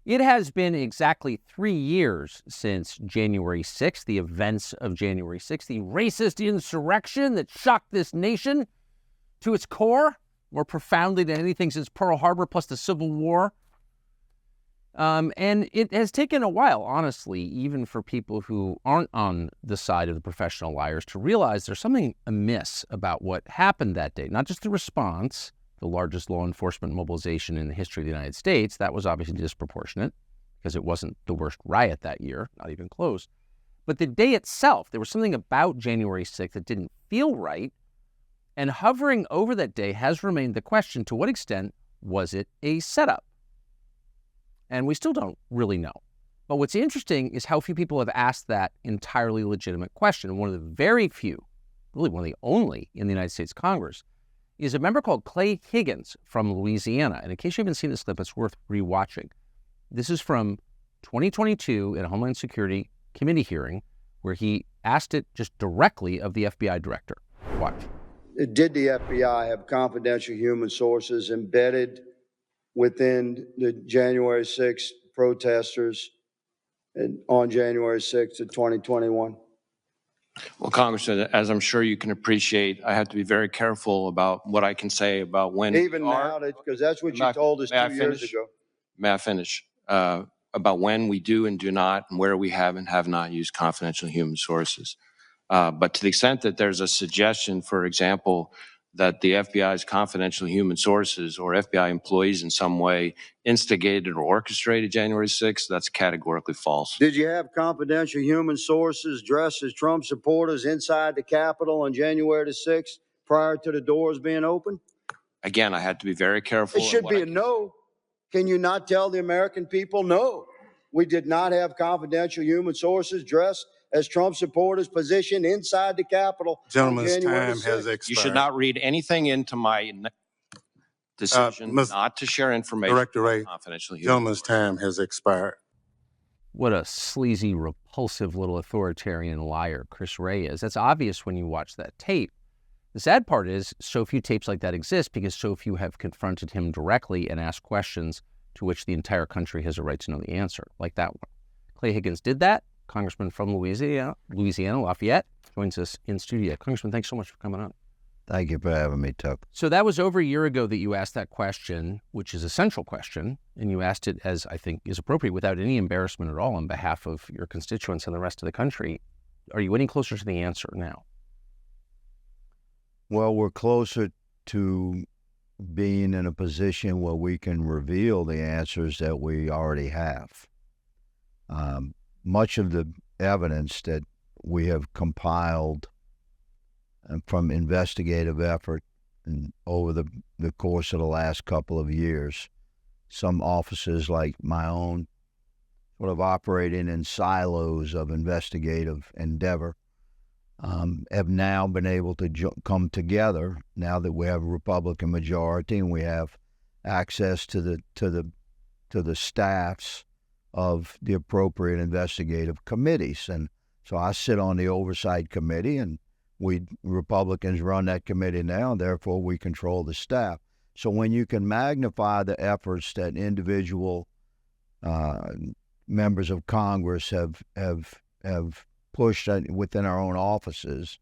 It has been exactly 3 years since January 6th, the events of January 6th, the racist insurrection that shocked this nation to its core, more profoundly than anything since Pearl Harbor, plus the Civil War. And it has taken a while, honestly, even for people who aren't on the side of the professional liars, to realize there's something amiss about what happened that day. Not just the response, the largest law enforcement mobilization in the history of the United States. That was obviously disproportionate because it wasn't the worst riot that year, not even close. But the day itself, there was something about January 6th that didn't feel right. And hovering over that day has remained the question, to what extent was it a setup? And we still don't really know. But what's interesting is how few people have asked that entirely legitimate question. One of the very few, really one of the only in the United States Congress, is a member called Clay Higgins from Louisiana. And in case you haven't seen this clip, it's worth rewatching. This is from 2022 in a Homeland Security Committee hearing where he asked it just directly of the FBI director. Watch. Did the FBI have confidential human sources embedded within the January 6th protesters on January 6th of 2021? Well, Congressman, as I'm sure you can appreciate, I have to be very careful about what I can say about when. Even now, because that's what you told us 2 years ago. May I finish? About when we do and do not, and where we have and have not used confidential human sources. But to the extent that there's a suggestion, for example, that the FBI's confidential human sources or FBI employees in some way instigated or orchestrated January 6th, that's categorically false. Did you have confidential human sources dressed as Trump supporters inside the Capitol on January the 6th prior to the doors being open? Again, I had to be very careful. It should be a no. Can you not tell the American people, no, we did not have confidential human sources dressed as Trump supporters positioned inside the Capitol? Gentleman's time has expired. You should not read anything into my decision not to share information about confidential human Gentleman's time has expired. What a sleazy, repulsive little authoritarian liar Chris Wray is. That's obvious when you watch that tape. The sad part is so few tapes like that exist because so few have confronted him directly and asked questions to which the entire country has a right to know the answer, like that one. Clay Higgins did that. Congressman from Louisiana, Lafayette, joins us in studio. Congressman, thanks so much for coming on. Thank you for having me, Tuck. So that was over a year ago that you asked that question, which is a central question, and you asked it, as I think is appropriate, without any embarrassment at all on behalf of your constituents and the rest of the country. Are you any closer to the answer now? Well, we're closer to being in a position where we can reveal the answers that we already have. Much of the evidence that we have compiled from investigative effort and over the course of the last couple of years, some offices like my own sort of operating in silos of investigative endeavor, have now been able to come together now that we have a Republican majority and we have access to the staffs of the appropriate investigative committees. And so I sit on the oversight committee, and we Republicans run that committee now, and therefore we control the staff. So when you can magnify the efforts that individual members of Congress have pushed within our own offices,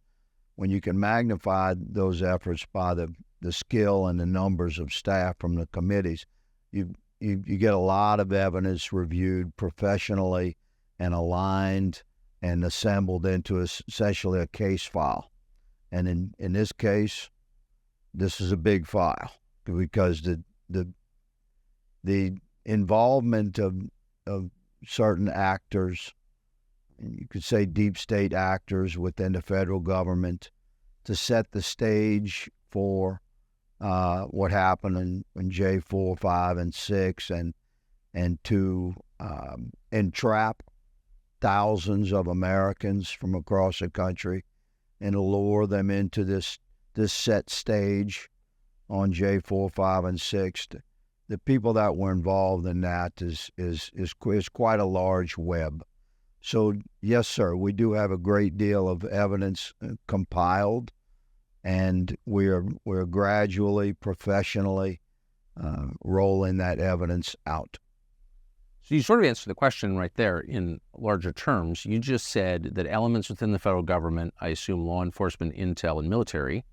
when you can magnify those efforts by the skill and the numbers of staff from the committees, you get a lot of evidence reviewed professionally and aligned and assembled into essentially a case file. And in this case, this is a big file because the involvement of certain actors, you could say deep state actors within the federal government, to set the stage for what happened in J4, 5, and 6, and to entrap thousands of Americans from across the country and lure them into this set stage on J4, 5, and 6. The people that were involved in that is quite a large web. So, yes, sir, we do have a great deal of evidence compiled, and we're gradually, professionally rolling that evidence out. So you sort of answered the question right there in larger terms. You just said that elements within the federal government, I assume law enforcement, intel, and military,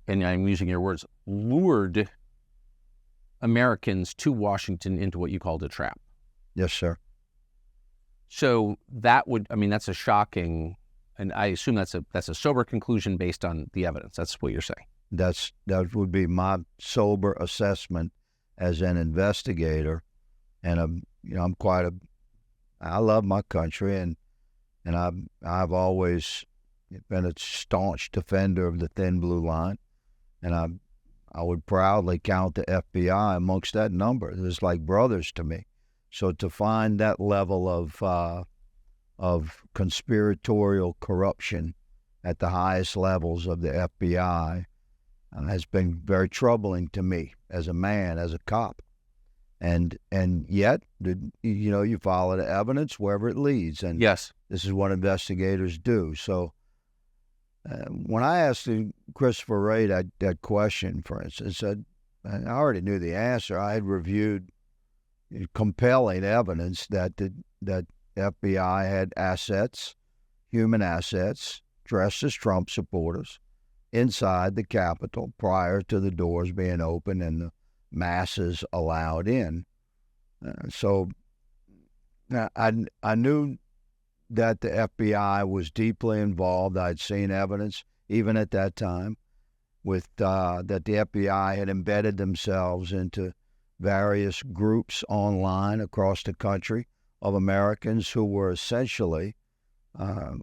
and I'm using your words, lured Americans to Washington into what you called a trap. Yes, sir. So that would, I mean, that's a shocking, and I assume that's a sober conclusion based on the evidence. That's what you're saying. That would be my sober assessment as an investigator, and I love my country, and I've always been a staunch defender of the thin blue line, and I would proudly count the FBI amongst that number. They're like brothers to me. So to find that level of conspiratorial corruption at the highest levels of the FBI has been very troubling to me as a man, as a cop. And yet, you follow the evidence wherever it leads. And yes, this is what investigators do. So when I asked Christopher Wray that question, for instance, I already knew the answer. I had reviewed compelling evidence that the FBI had assets, human assets, dressed as Trump supporters, inside the Capitol prior to the doors being open and the masses allowed in. So I knew that the FBI was deeply involved. I'd seen evidence, even at that time, with that the FBI had embedded themselves into various groups online across the country of Americans who were essentially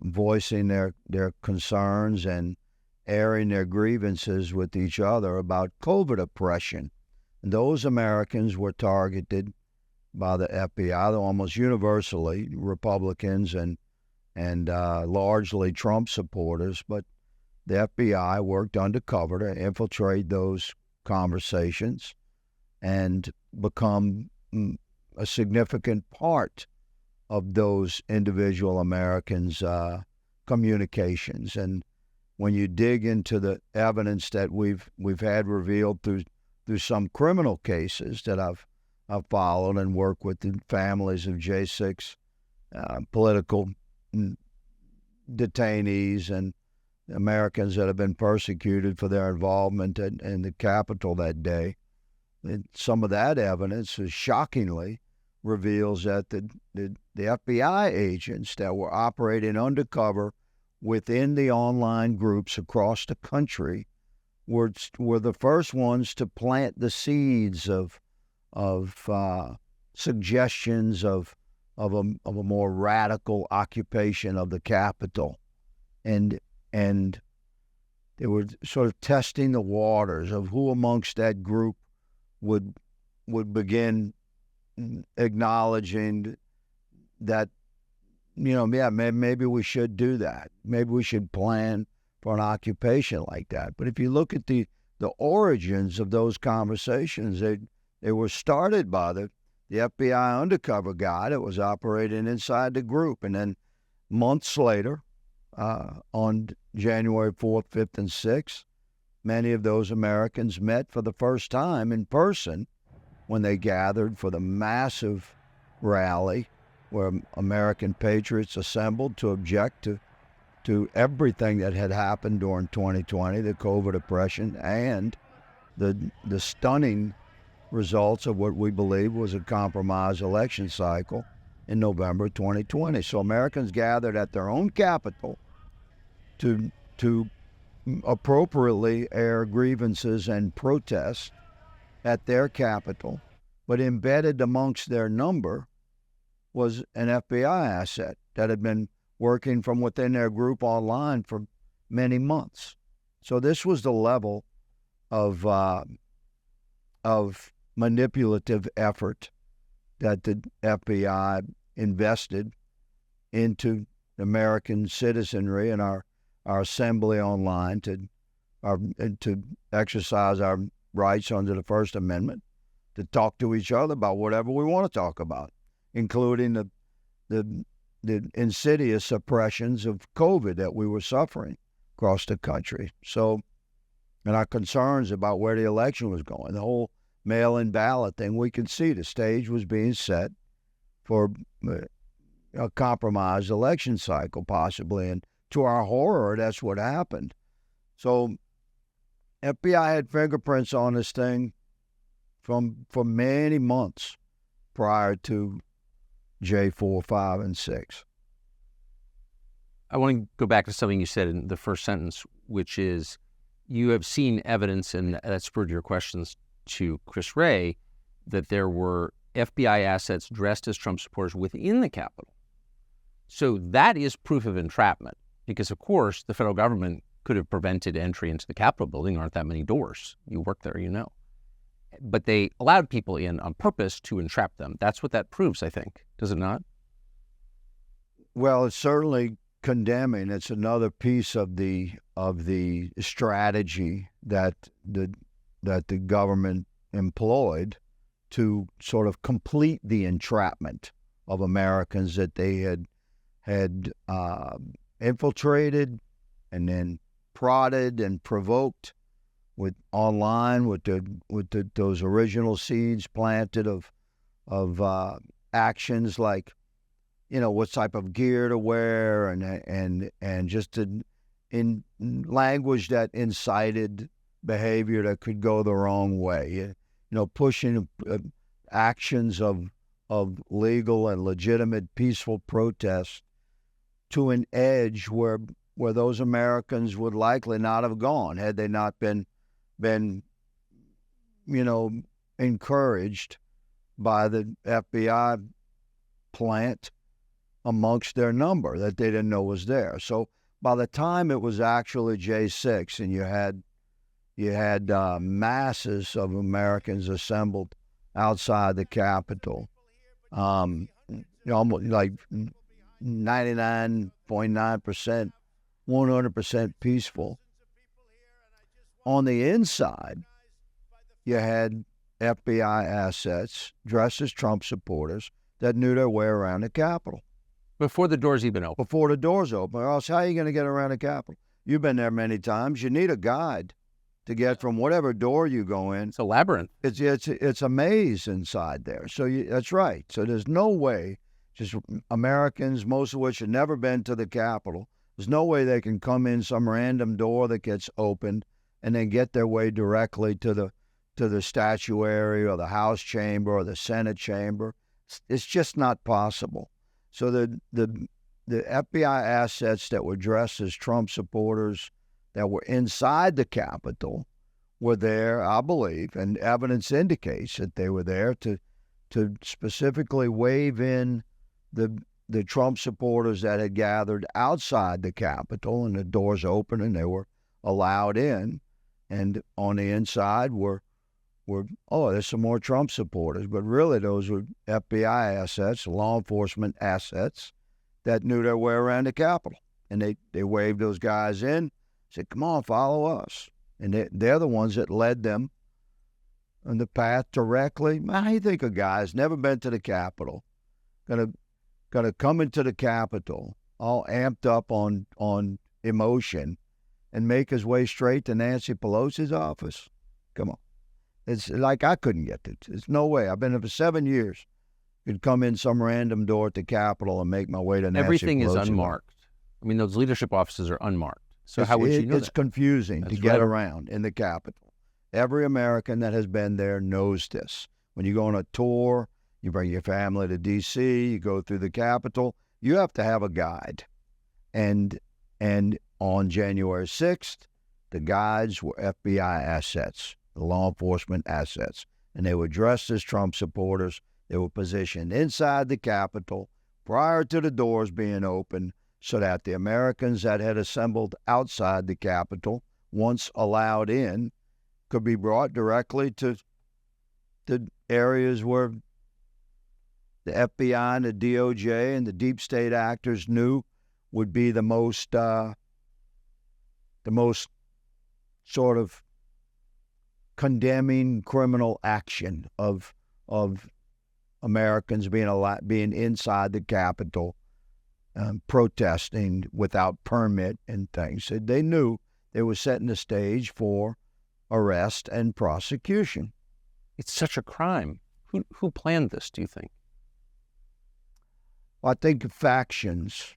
voicing their concerns and airing their grievances with each other about COVID oppression. And those Americans were targeted by the FBI, almost universally Republicans and largely Trump supporters. But the FBI worked undercover to infiltrate those conversations and become a significant part of those individual Americans' communications. And when you dig into the evidence that we've had revealed through some criminal cases that I've followed and worked with the families of J6 political detainees and Americans that have been persecuted for their involvement in the Capitol that day, and some of that evidence is shockingly reveals that the FBI agents that were operating undercover within the online groups across the country were the first ones to plant the seeds of suggestions of a more radical occupation of the Capitol, and they were sort of testing the waters of who amongst that group would begin acknowledging that, maybe we should do that. Maybe we should plan for an occupation like that. But if you look at the origins of those conversations, they were started by the FBI undercover guy that was operating inside the group. And then months later, on January 4th, 5th, and 6th, many of those Americans met for the first time in person when they gathered for the massive rally where American patriots assembled to object to everything that had happened during 2020, the COVID oppression, and the stunning results of what we believe was a compromised election cycle in November 2020. So Americans gathered at their own capital to appropriately air grievances and protests at their capital, but embedded amongst their number was an FBI asset that had been working from within their group online for many months. So this was the level of manipulative effort that the FBI invested into American citizenry and our assembly online to exercise our rights under the First Amendment, to talk to each other about whatever we want to talk about, including the insidious suppressions of COVID that we were suffering across the country. So, and our concerns about where the election was going, the whole mail-in ballot thing, we could see the stage was being set for a compromised election cycle, possibly. And to our horror, that's what happened. So FBI had fingerprints on this thing for many months prior to J4, 5, and 6. I want to go back to something you said in the first sentence, which is you have seen evidence, and that spurred your questions to Chris Wray, that there were FBI assets dressed as Trump supporters within the Capitol. So that is proof of entrapment, because, of course, the federal government could have prevented entry into the Capitol building. There aren't that many doors. You work there, you know. But they allowed people in on purpose to entrap them. That's what that proves, I think. Does it not? Well, it's certainly condemning. It's another piece of the strategy that the government employed to sort of complete the entrapment of Americans that they had infiltrated and then prodded and provoked with those original seeds planted of actions like, you know, what type of gear to wear and just in language that incited behavior that could go the wrong way. You know, pushing actions of legal and legitimate peaceful protests to an edge where those Americans would likely not have gone had they not been, you know, encouraged by the FBI plant amongst their number that they didn't know was there. So by the time it was actually J6 and you had masses of Americans assembled outside the Capitol, you know, almost like 99.9%, 100% peaceful. On the inside, you had FBI assets dressed as Trump supporters that knew their way around the Capitol. Before the doors even open. Before the doors open. Or else how are you going to get around the Capitol? You've been there many times. You need a guide to get from whatever door you go in. It's a labyrinth. It's a maze inside there. So that's right. So there's no way, just Americans, most of which have never been to the Capitol, there's no way they can come in some random door that gets opened and then get their way directly to the statuary or the House chamber or the Senate chamber. It's just not possible. So the FBI assets that were dressed as Trump supporters that were inside the Capitol were there, I believe, and evidence indicates that they were there to specifically wave in the Trump supporters that had gathered outside the Capitol, and the doors open and they were allowed in. And on the inside were there's some more Trump supporters, but really those were FBI assets, law enforcement assets that knew their way around the Capitol. And they waved those guys in, said, come on, follow us. And they're the ones that led them on the path directly. How do you think a guy's never been to the Capitol, gonna come into the Capitol all amped up on emotion and make his way straight to Nancy Pelosi's office? Come on. It's like I couldn't get it. There's no way. I've been there for 7 years. Could come in some random door at the Capitol and make my way to Nancy Everything Pelosi's is unmarked. I mean, those leadership offices are unmarked. So how would you know It's that? confusing That's to get right. around in the Capitol. Every American that has been there knows this. When you go on a tour, you bring your family to D.C., you go through the Capitol, you have to have a guide. And on January 6th, the guides were FBI assets, the law enforcement assets, and they were dressed as Trump supporters. They were positioned inside the Capitol prior to the doors being open so that the Americans that had assembled outside the Capitol, once allowed in, could be brought directly to the areas where the FBI and the DOJ and the deep state actors knew would be the most sort of condemning criminal action of Americans being inside the Capitol, protesting without permit and things. They knew they were setting the stage for arrest and prosecution. It's such a crime. Who planned this, do you think? Well, I think factions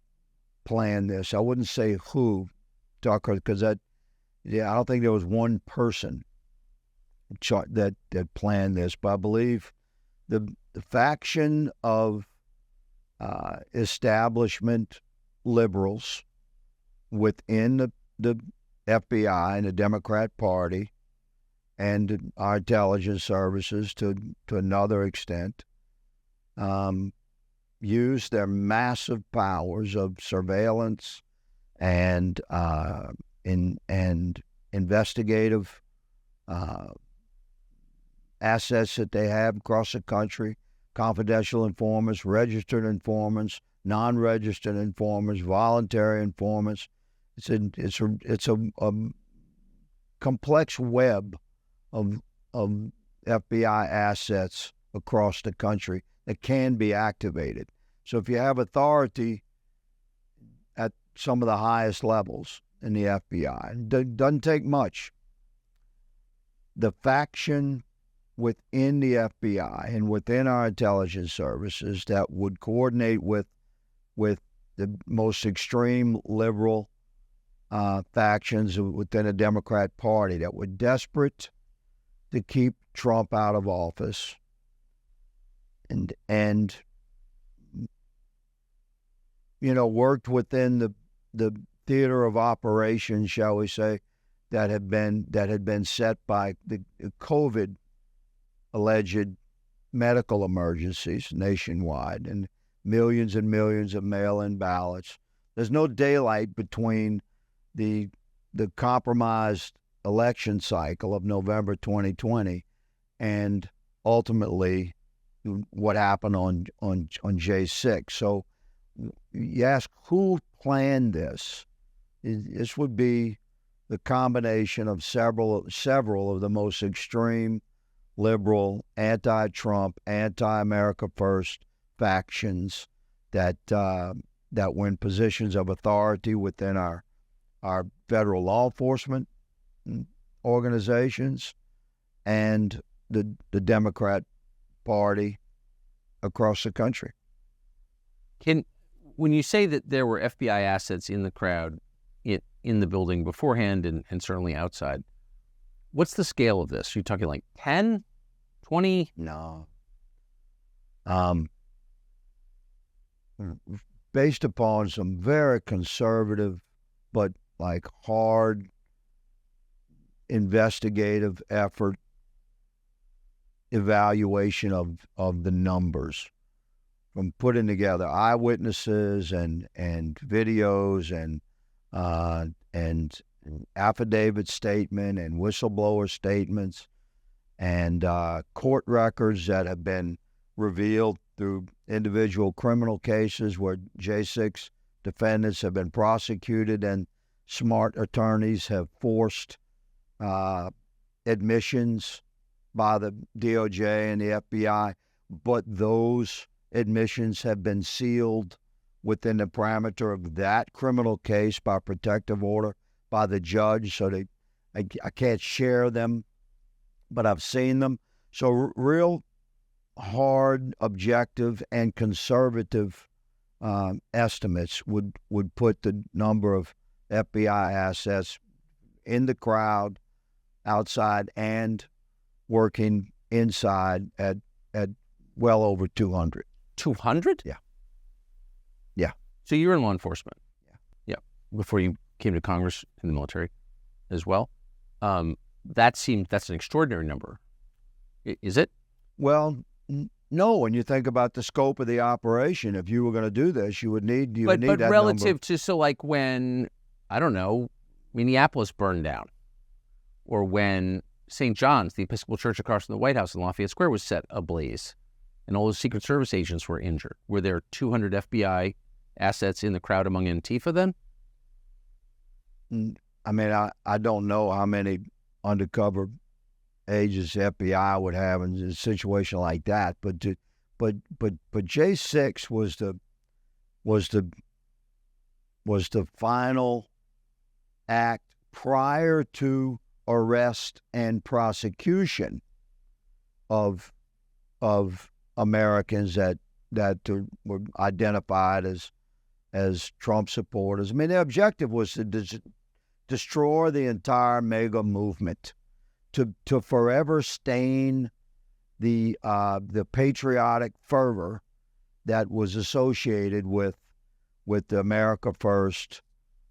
planned this. I wouldn't say who, Tucker, because I don't think there was one person that planned this, but I believe the faction of establishment liberals within the FBI and the Democrat Party and our intelligence services to another extent use their massive powers of surveillance and investigative assets that they have across the country, confidential informants, registered informants, non-registered informants, voluntary informants. It's a complex web of FBI assets across the country that can be activated. So if you have authority at some of the highest levels in the FBI, it doesn't take much. The faction within the FBI and within our intelligence services that would coordinate with the most extreme liberal factions within the Democrat Party that were desperate to keep Trump out of office and worked within the theater of operations, shall we say, that had been set by the COVID alleged medical emergencies nationwide and millions of mail-in ballots. There's no daylight between the compromised election cycle of November 2020 and ultimately what happened on J6. So you ask who planned this? This would be the combination of several of the most extreme liberal, anti-Trump, anti-America First factions that were in positions of authority within our federal law enforcement organizations and the Democrat Party across the country. When you say that there were FBI assets in the crowd, in the building beforehand and certainly outside, what's the scale of this? Are you talking like 10, 20? No. Based upon some very conservative but like hard investigative effort, evaluation of the numbers, from putting together eyewitnesses and videos and affidavit statement and whistleblower statements and court records that have been revealed through individual criminal cases where J6 defendants have been prosecuted and smart attorneys have forced admissions by the DOJ and the FBI, but those admissions have been sealed within the parameter of that criminal case by protective order by the judge, so I can't share them, but I've seen them. So real hard, objective, and conservative estimates would put the number of FBI assets in the crowd, outside, and working inside at well over 200. 200? Yeah. So you're in law enforcement? Yeah. Before you came to Congress in the military as well? That's an extraordinary number. Is it? Well, no. When you think about the scope of the operation, if you were going to do this, you would need But that relative number. to, so like when, I don't know, Minneapolis burned down, or when St. John's, the Episcopal Church across from the White House in Lafayette Square, was set ablaze, and all the Secret Service agents were injured. Were there 200 FBI assets in the crowd among Antifa then? I mean, I don't know how many undercover agents the FBI would have in a situation like that, but J6 was the final act prior to arrest and prosecution of Americans that were identified as Trump supporters. I mean, their objective was to destroy the entire MAGA movement, to forever stain the patriotic fervor that was associated with the America First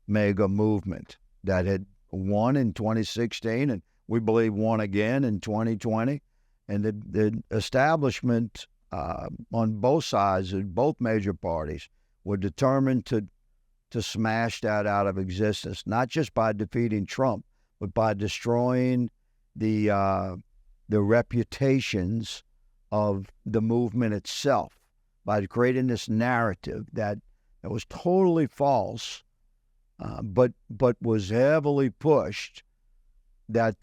MAGA movement that had won in 2016 and we believe won again in 2020. And the establishment on both sides, of both major parties, were determined to smash that out of existence, not just by defeating Trump, but by destroying the reputations of the movement itself, by creating this narrative that was totally false, but was heavily pushed, that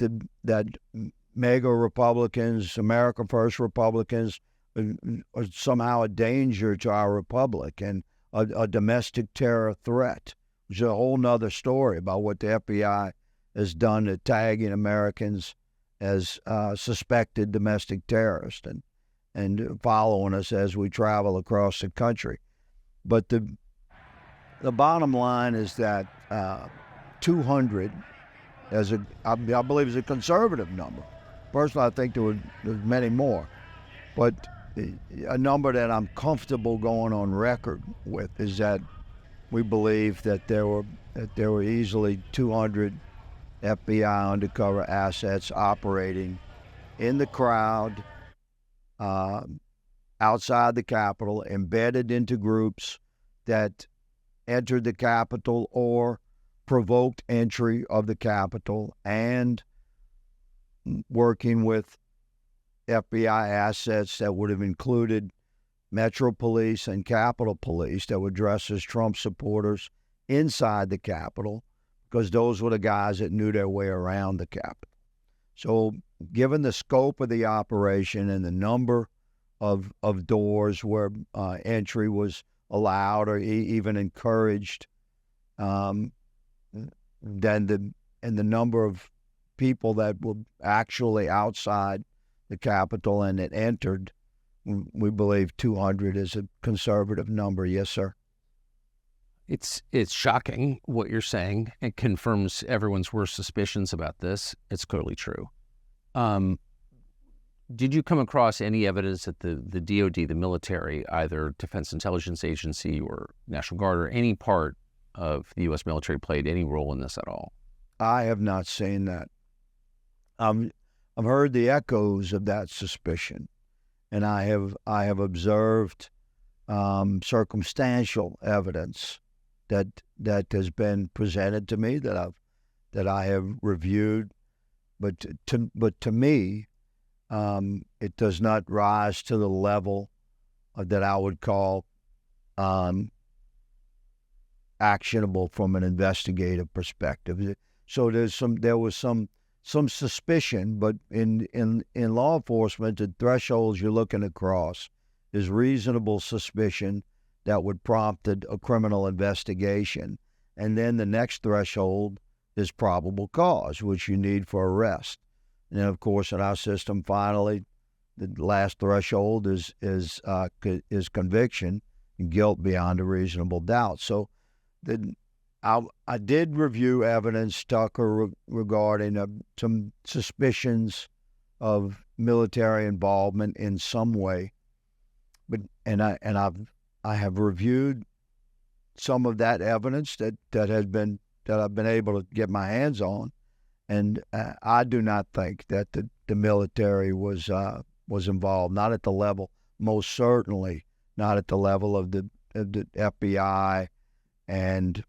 MAGA Republicans, America First Republicans, are somehow a danger to our republic and a domestic terror threat, which is a whole nother story about what the FBI has done at tagging Americans as suspected domestic terrorists and following us as we travel across the country. But the bottom line is that 200, I believe, is a conservative number. Personally, I think there's many more, but a number that I'm comfortable going on record with is that we believe that there were easily 200 FBI undercover assets operating in the crowd, outside the Capitol, embedded into groups that entered the Capitol or provoked entry of the Capitol, and working with FBI assets that would have included Metro Police and Capitol Police that would dress as Trump supporters inside the Capitol, because those were the guys that knew their way around the Capitol. So given the scope of the operation and the number of doors where entry was allowed or even encouraged, then the number of people that were actually outside the Capitol and that entered, we believe 200 is a conservative number. Yes, sir. It's shocking what you're saying. It confirms everyone's worst suspicions about this. It's clearly true. Did you come across any evidence that the DOD, the military, either Defense Intelligence Agency or National Guard or any part of the U.S. military played any role in this at all? I have not seen that. I've heard the echoes of that suspicion, and I have observed circumstantial evidence that has been presented to me that I have reviewed, but to me, it does not rise to the level that I would call actionable from an investigative perspective. So there was some suspicion, but in law enforcement, the thresholds you're looking across is reasonable suspicion that would prompt a criminal investigation, and then the next threshold is probable cause, which you need for arrest. And then, of course, in our system, finally, the last threshold is conviction and guilt beyond a reasonable doubt. So, I did review evidence, Tucker, regarding some suspicions of military involvement in some way, I have reviewed some of that evidence that I've been able to get my hands on, and I do not think that the military was involved. Not at the level, most certainly not at the level of the FBI, and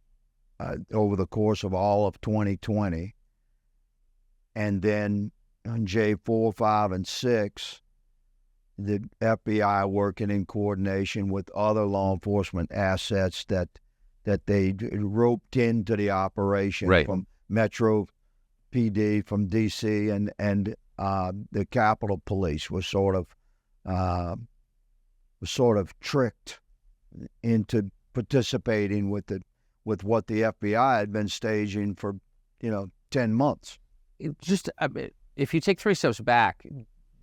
over the course of all of 2020, and then on J4, 5, and 6. The FBI working in coordination with other law enforcement assets that they roped into the operation, right, from Metro PD, from D.C., and the Capitol Police was sort of tricked into participating with what the FBI had been staging for 10 months. If you take 3 steps back,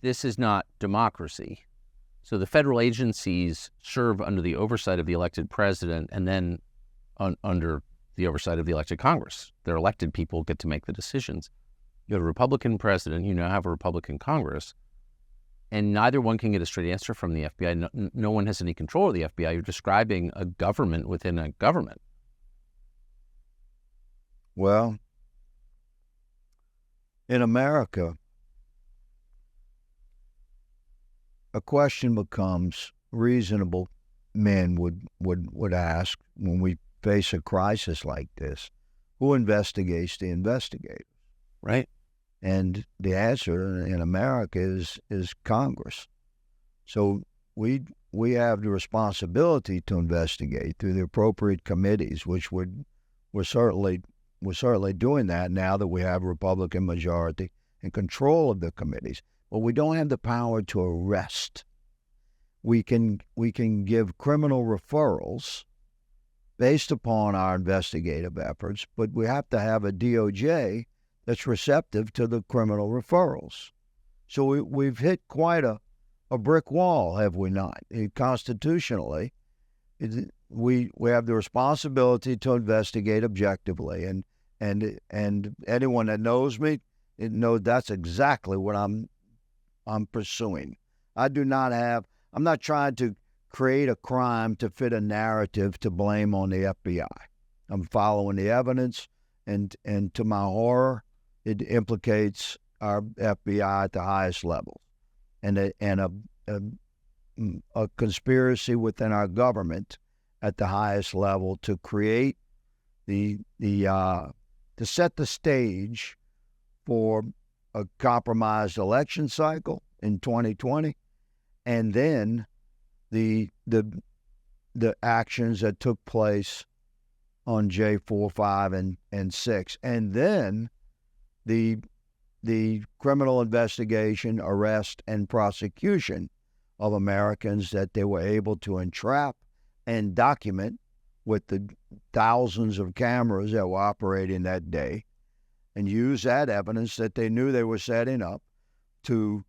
this is not democracy. So the federal agencies serve under the oversight of the elected president and then under the oversight of the elected Congress. Their elected people get to make the decisions. You have a Republican president, you now have a Republican Congress, and neither one can get a straight answer from the FBI. No one has any control of the FBI. You're describing a government within a government. Well, in America, a question becomes reasonable men would ask when we face a crisis like this, who investigates the investigators? Right. And the answer in America is Congress. So we have the responsibility to investigate through the appropriate committees, which we're certainly doing that now that we have a Republican majority and control of the committees. But we don't have the power to arrest. We can give criminal referrals based upon our investigative efforts, but we have to have a DOJ that's receptive to the criminal referrals. So we've hit quite a brick wall, have we not? Constitutionally, we have the responsibility to investigate objectively, and anyone that knows me knows that's exactly what I'm pursuing. I'm not trying to create a crime to fit a narrative to blame on the FBI. I'm following the evidence, and to my horror, it implicates our FBI at the highest level, and a conspiracy within our government at the highest level to create to set the stage for a compromised election cycle in 2020, and then the actions that took place on J4, 5, and 6, and then the criminal investigation, arrest, and prosecution of Americans that they were able to entrap and document with the thousands of cameras that were operating that day, and use that evidence that they knew they were setting up to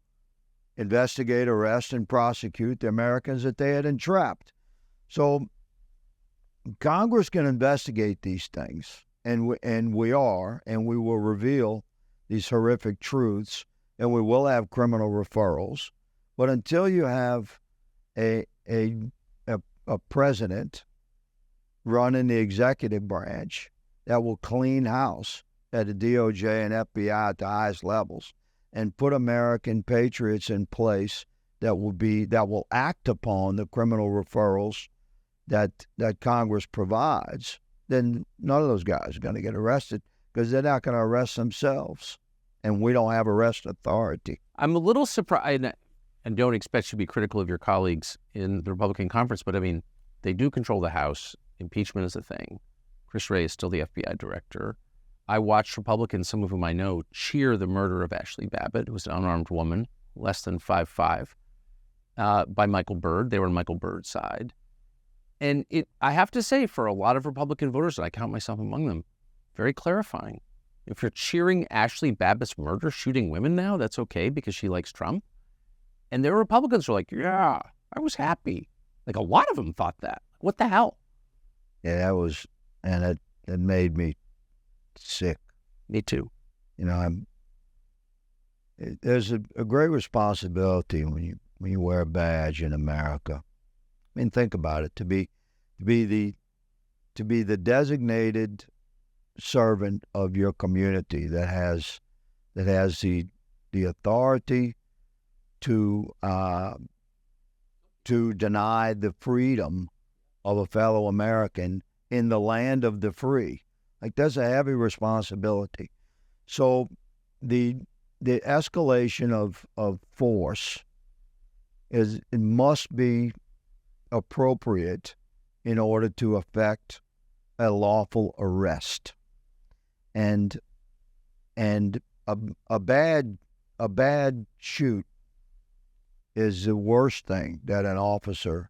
investigate, arrest, and prosecute the Americans that they had entrapped. So Congress can investigate these things, and we will reveal these horrific truths, and we will have criminal referrals. But until you have a president running the executive branch that will clean house at the DOJ and FBI at the highest levels and put American patriots in place that will act upon the criminal referrals that Congress provides, then none of those guys are going to get arrested because they're not going to arrest themselves, and we don't have arrest authority. I'm a little surprised, and don't expect you to be critical of your colleagues in the Republican conference, but I mean, they do control the House. Impeachment is a thing. Chris Wray is still the FBI director. I watched Republicans, some of whom I know, cheer the murder of Ashley Babbitt, who was an unarmed woman, less than 5'5", by Michael Byrd. They were on Michael Byrd's side. And I have to say, for a lot of Republican voters, and I count myself among them, very clarifying. If you're cheering Ashley Babbitt's murder, shooting women now, that's okay because she likes Trump. And there were Republicans who are like, yeah, I was happy. Like, a lot of them thought that. What the hell? Yeah, it made me sick. Me too. You know, there's a great responsibility when you wear a badge in America. I mean, think about it. To be the designated servant of your community that has the authority to deny the freedom of a fellow American in the land of the free. Like, that's a heavy responsibility. So the escalation of force it must be appropriate in order to effect a lawful arrest. And a bad shoot is the worst thing that an officer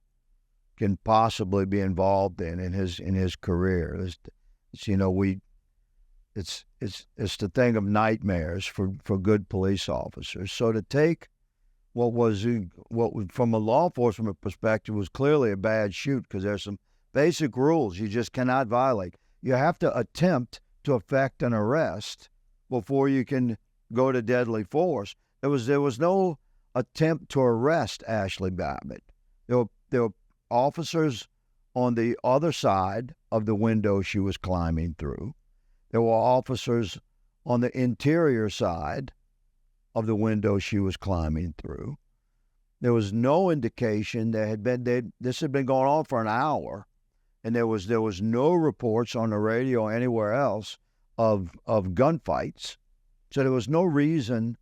can possibly be involved in his career. It's the thing of nightmares for good police officers. So to take from a law enforcement perspective was clearly a bad shoot, because there's some basic rules you just cannot violate. You have to attempt to effect an arrest before you can go to deadly force. There was no attempt to arrest Ashley Babin. There were officers on the other side of the window she was climbing through. There were officers on the interior side of the window she was climbing through. There was no indication this had been going on for an hour, and there was no reports on the radio or anywhere else of gunfights. So there was no reason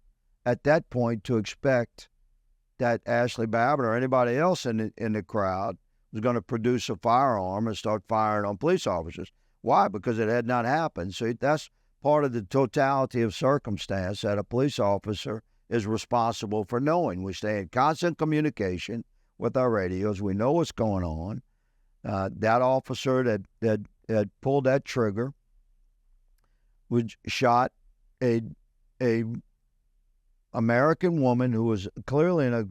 at that point to expect that Ashley Babin or anybody else in the crowd was going to produce a firearm and start firing on police officers. Why? Because it had not happened. So that's part of the totality of circumstance that a police officer is responsible for knowing. We stay in constant communication with our radios. We know what's going on. That officer that pulled that trigger shot a American woman who was clearly in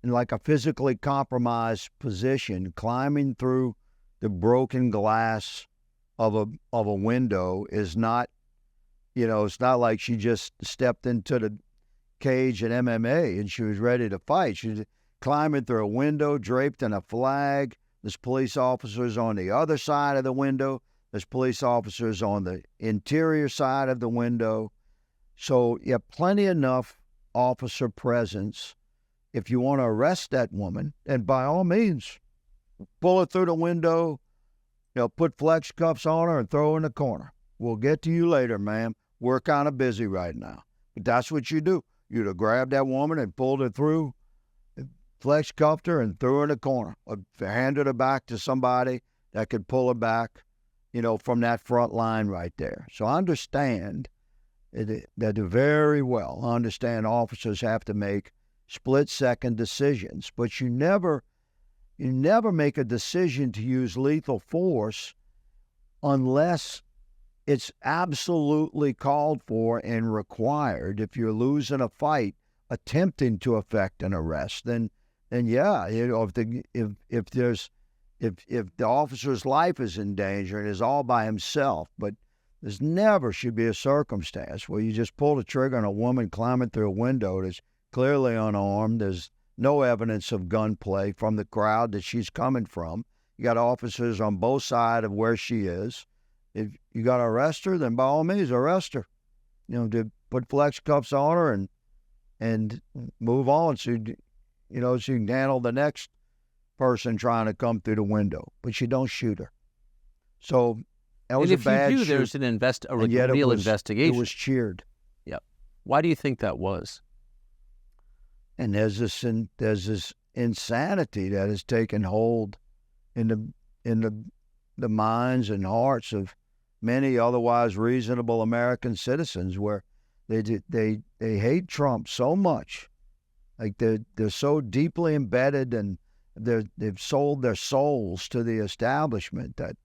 like a physically compromised position, climbing through the broken glass of a window. Is not, it's not like she just stepped into the cage at MMA and she was ready to fight. She was climbing through a window draped in a flag. There's police officers on the other side of the window. There's police officers on the interior side of the window. So you have plenty enough officer presence. If you want to arrest that woman, and by all means, pull her through the window, put flex cuffs on her and throw her in the corner. We'll get to you later, ma'am. We're kind of busy right now. But that's what you do. You'd have grabbed that woman and pulled her through, flex cuffed her and threw her in the corner, or handed her back to somebody that could pull her back, from that front line right there. So I understand that very well. I understand officers have to make split-second decisions, but you never make a decision to use lethal force unless it's absolutely called for and required. If you're losing a fight attempting to effect an arrest, then yeah, if the officer's life is in danger and is all by himself, but there's never should be a circumstance where you just pull the trigger on a woman climbing through a window that's clearly unarmed. There's no evidence of gunplay from the crowd that she's coming from. You got officers on both sides of where she is. If you got to arrest her, then by all means arrest her. To put flex cuffs on her and move on so you can handle the next person trying to come through the window. But you don't shoot her. So that was a bad shoot. And if you do, there's a real investigation. It was cheered. Yep. Why do you think that was? And there's this insanity that has taken hold in the minds and hearts of many otherwise reasonable American citizens, where they hate Trump so much, like they're so deeply embedded, and they've sold their souls to the establishment, that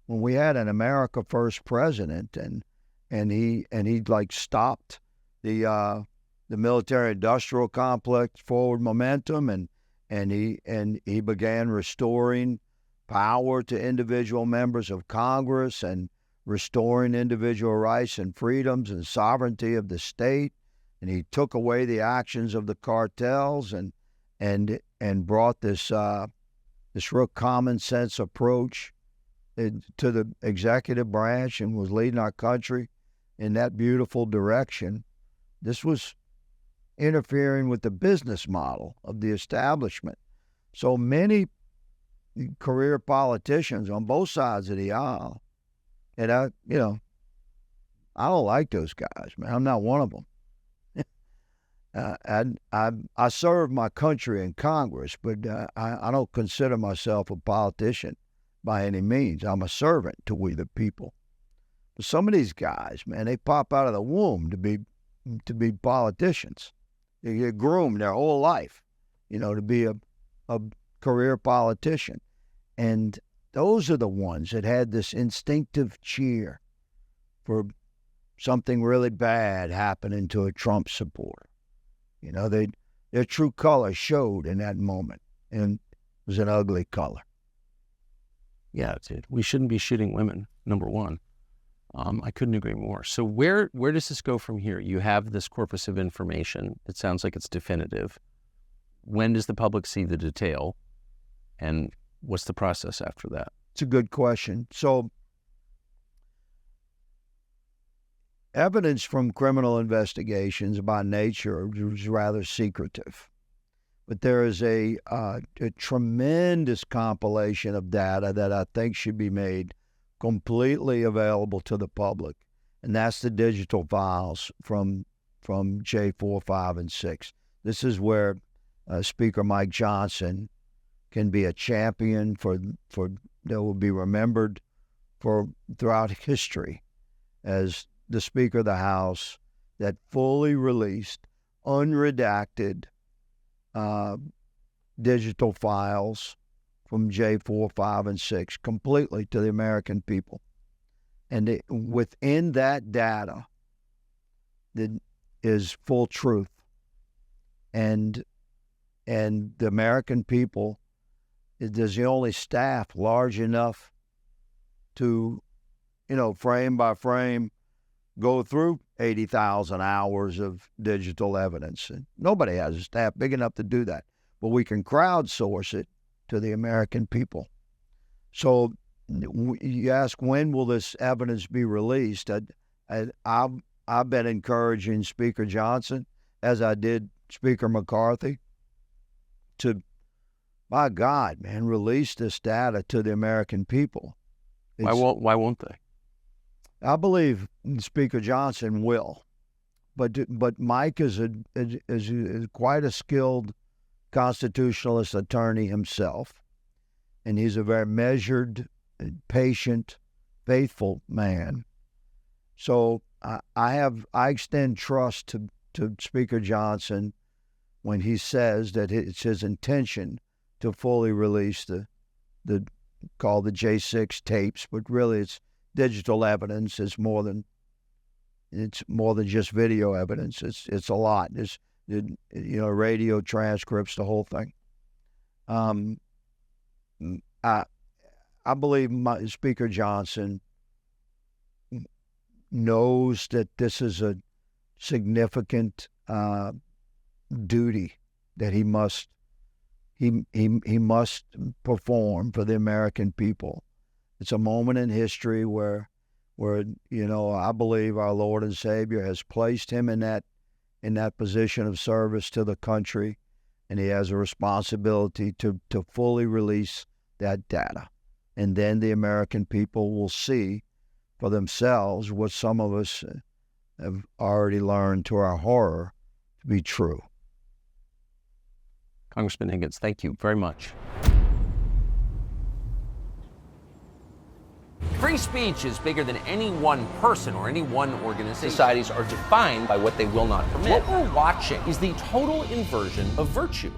when we had an America First president and he like stopped the military-industrial complex forward momentum, and he began restoring power to individual members of Congress and restoring individual rights and freedoms and sovereignty of the state, and he took away the actions of the cartels and brought this real common sense approach to the executive branch, and was leading our country in that beautiful direction. This was interfering with the business model of the establishment. So many career politicians on both sides of the aisle, and I don't like those guys, man. I'm not one of them. I serve my country in Congress, but I don't consider myself a politician by any means. I'm a servant to we the people. But some of these guys, man, they pop out of the womb to be politicians. They get groomed their whole life, to be a career politician. And those are the ones that had this instinctive cheer for something really bad happening to a Trump supporter. They'd Their true color showed in that moment, and it was an ugly color. Yeah, dude. We shouldn't be shooting women, number one. I couldn't agree more. So where does this go from here? You have this corpus of information. It sounds like it's definitive. When does the public see the detail? And what's the process after that? It's a good question. So evidence from criminal investigations by nature is rather secretive. But there is a tremendous compilation of data that I think should be made completely available to the public, and that's the digital files from J4, 5, and 6. This is where Speaker Mike Johnson can be a champion for that will be remembered for throughout history as the Speaker of the House that fully released, unredacted digital files from J4, 5, and 6 completely to the American people. And within that data is full truth. And the American people, there's the only staff large enough to, frame by frame, go through 80,000 hours of digital evidence. And nobody has a staff big enough to do that. But we can crowdsource it to the American people. So you ask, when will this evidence be released? I've been encouraging Speaker Johnson, as I did Speaker McCarthy, to, my God, man, release this data to the American people. Why won't they? I believe Speaker Johnson will, but Mike is quite a skilled constitutionalist attorney himself, and he's a very measured, patient, faithful man. So I extend trust to Speaker Johnson when he says that it's his intention to fully release the called the J6 tapes, but really it's digital evidence. It's more than just video evidence. It's a lot. It's radio transcripts, the whole thing. I believe Speaker Johnson knows that this is a significant duty that he must perform for the American people. It's a moment in history where I believe our Lord and Savior has placed him in that position of service to the country, and he has a responsibility to fully release that data. And then the American people will see for themselves what some of us have already learned to our horror to be true. Congressman Higgins, thank you very much. Free speech is bigger than any one person or any one organization. Societies are defined by what they will not permit. What we're watching is the total inversion of virtue.